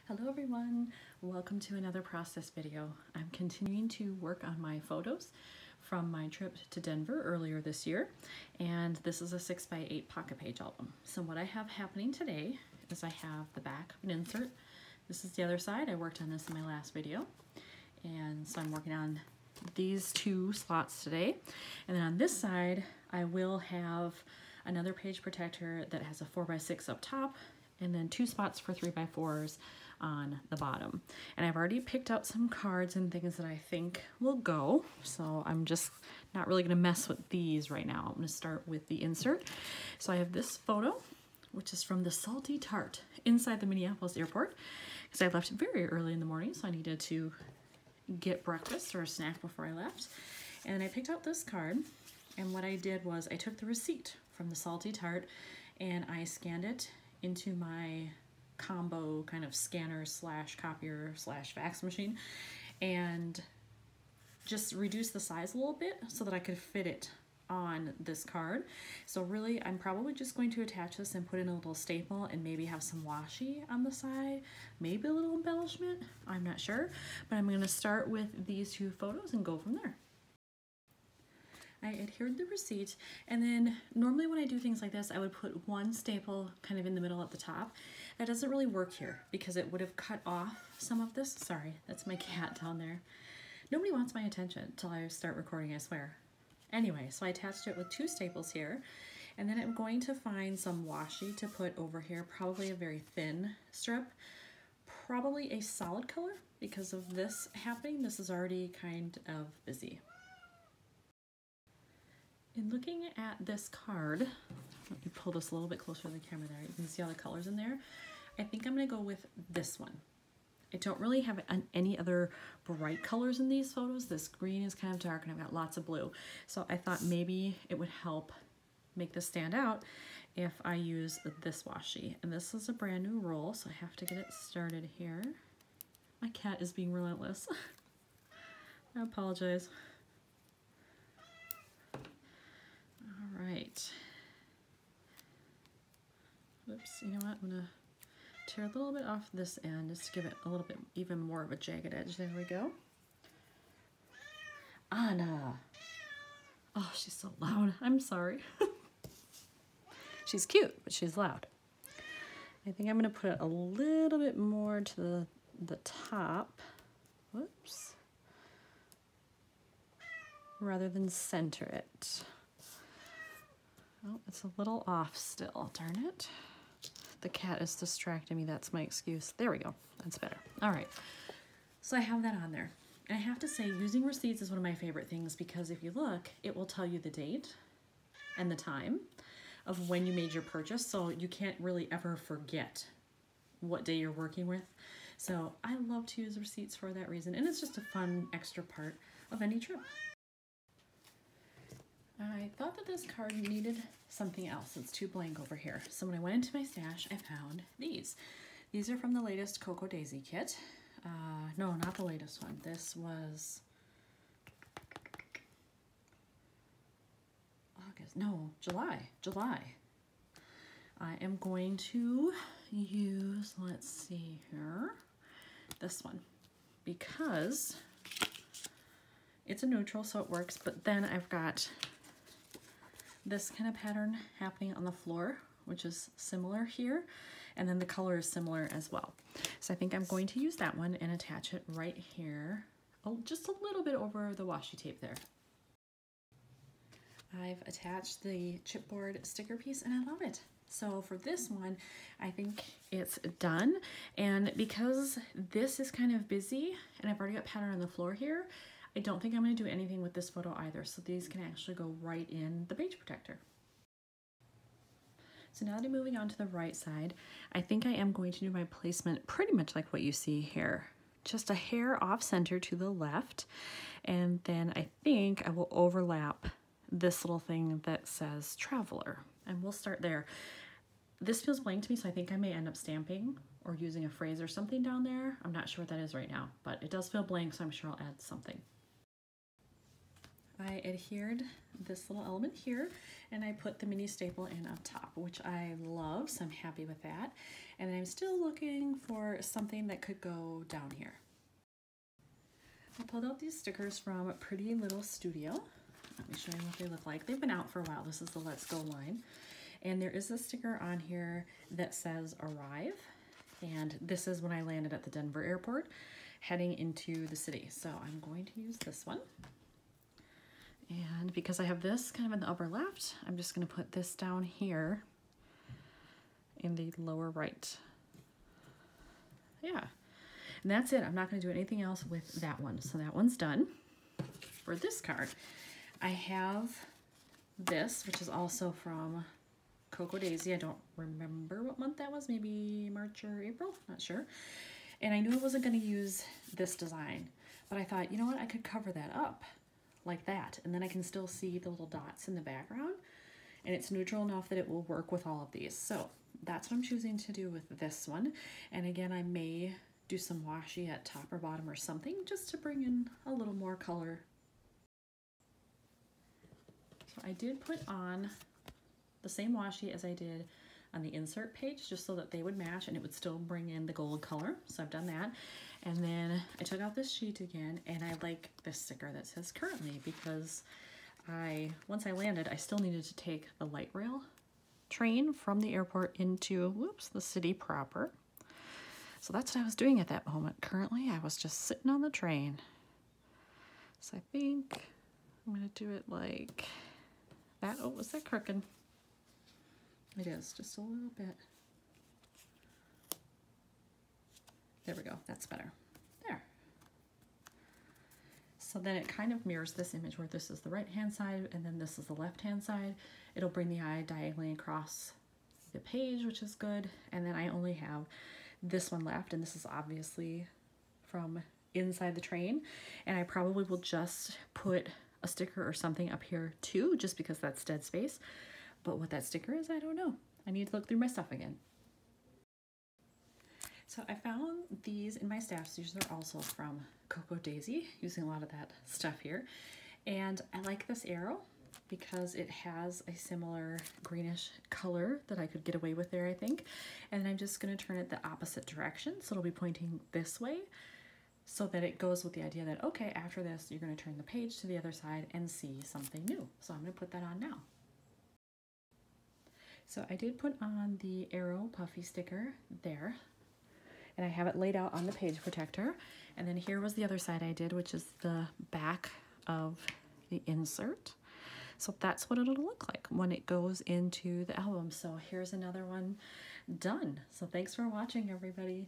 Hello everyone, welcome to another process video. I'm continuing to work on my photos from my trip to Denver earlier this year, and this is a 6x8 pocket page album. So what I have happening today is I have the back of an insert. This is the other side. I worked on this in my last video, and so I'm working on these two slots today. And then on this side I will have another page protector that has a 4x6 up top and then two spots for 3x4s on the bottom. And I've already picked out some cards and things that I think will go, so I'm just not really gonna mess with these right now. I'm gonna start with the insert. So I have this photo, which is from the Salty Tart inside the Minneapolis airport, because I left very early in the morning, so I needed to get breakfast or a snack before I left. And I picked out this card, and what I did was I took the receipt from the Salty Tart and I scanned it into my combo kind of scanner slash copier slash fax machine and just reduced the size a little bit so that I could fit it on this card. So really I'm probably just going to attach this and put in a little staple and maybe have some washi on the side, maybe a little embellishment, I'm not sure, but I'm going to start with these two photos and go from there. I adhered the receipt, and then normally when I do things like this I would put one staple kind of in the middle at the top. That doesn't really work here because it would have cut off some of this. Sorry, that's my cat down there. Nobody wants my attention until I start recording, I swear. Anyway, so I attached it with two staples here, and then I'm going to find some washi to put over here, probably a very thin strip, probably a solid color because of this happening. This is already kind of busy. In looking at this card, let me pull this a little bit closer to the camera there. You can see all the colors in there. I think I'm going to go with this one. I don't really have any other bright colors in these photos. This green is kind of dark and I've got lots of blue. So I thought maybe it would help make this stand out if I use this washi. And this is a brand new roll, so I have to get it started here. My cat is being relentless. I apologize. Right. Oops, you know what? I'm gonna tear a little bit off this end just to give it a little bit even more of a jagged edge. There we go. Anna. Oh, she's so loud. I'm sorry. She's cute, but she's loud. I think I'm gonna put it a little bit more to the top. Whoops. Rather than center it. Oh, it's a little off still, darn it. The cat is distracting me, that's my excuse. There we go, that's better. All right, so I have that on there. And I have to say, using receipts is one of my favorite things because if you look, it will tell you the date and the time of when you made your purchase, so you can't really ever forget what day you're working with. So I love to use receipts for that reason, and it's just a fun extra part of any trip. I thought that this card needed something else. It's too blank over here. So when I went into my stash, I found these. These are from the latest Cocoa Daisy kit. No, not the latest one. This was August. No, July. I am going to use, let's see here, this one because it's a neutral, so it works, but then I've got this kind of pattern happening on the floor, which is similar here, and then the color is similar as well. So I think I'm going to use that one and attach it right here, oh, just a little bit over the washi tape there. I've attached the chipboard sticker piece and I love it. So for this one, I think it's done, and because this is kind of busy and I've already got pattern on the floor here, I don't think I'm going to do anything with this photo either, so these can actually go right in the page protector. So now that I'm moving on to the right side, I think I am going to do my placement pretty much like what you see here. Just a hair off center to the left, and then I think I will overlap this little thing that says Traveler, and we'll start there. This feels blank to me, so I think I may end up stamping or using a phrase or something down there. I'm not sure what that is right now, but it does feel blank, so I'm sure I'll add something. I adhered this little element here, and I put the mini staple in up top, which I love, so I'm happy with that. And I'm still looking for something that could go down here. I pulled out these stickers from Pretty Little Studio. Let me show you what they look like. They've been out for a while. This is the Let's Go line. And there is a sticker on here that says Arrive. And this is when I landed at the Denver airport, heading into the city. So I'm going to use this one. And because I have this kind of in the upper left, I'm just going to put this down here in the lower right. Yeah. And that's it. I'm not going to do anything else with that one. So that one's done. For this card, I have this, which is also from Cocoa Daisy. I don't remember what month that was. Maybe March or April. Not sure. And I knew I wasn't going to use this design. But I thought, you know what? I could cover that up like that. And then I can still see the little dots in the background. And it's neutral enough that it will work with all of these. So that's what I'm choosing to do with this one. And again, I may do some washi at top or bottom or something just to bring in a little more color. So I did put on the same washi as I did on the insert page just so that they would match and it would still bring in the gold color. So I've done that. And then I took out this sheet again, and I like this sticker that says currently because once I landed, I still needed to take the light rail train from the airport into, whoops, the city proper. So that's what I was doing at that moment. Currently, I was just sitting on the train. So I think I'm gonna do it like that. Oh, was that crooked? It is, just a little bit. There we go, that's better. There. So then it kind of mirrors this image where this is the right-hand side and then this is the left-hand side. It'll bring the eye diagonally across the page, which is good. And then I only have this one left, and this is obviously from inside the train. And I probably will just put a sticker or something up here too, just because that's dead space. But what that sticker is, I don't know. I need to look through my stuff again. So I found these in my stash. These are also from Cocoa Daisy, using a lot of that stuff here. And I like this arrow because it has a similar greenish color that I could get away with there, I think. And I'm just going to turn it the opposite direction, so it'll be pointing this way, so that it goes with the idea that, okay, after this, you're going to turn the page to the other side and see something new. So I'm going to put that on now. So I did put on the arrow puffy sticker there, and I have it laid out on the page protector. And then here was the other side I did, which is the back of the insert. So that's what it'll look like when it goes into the album. So here's another one done. So thanks for watching, everybody.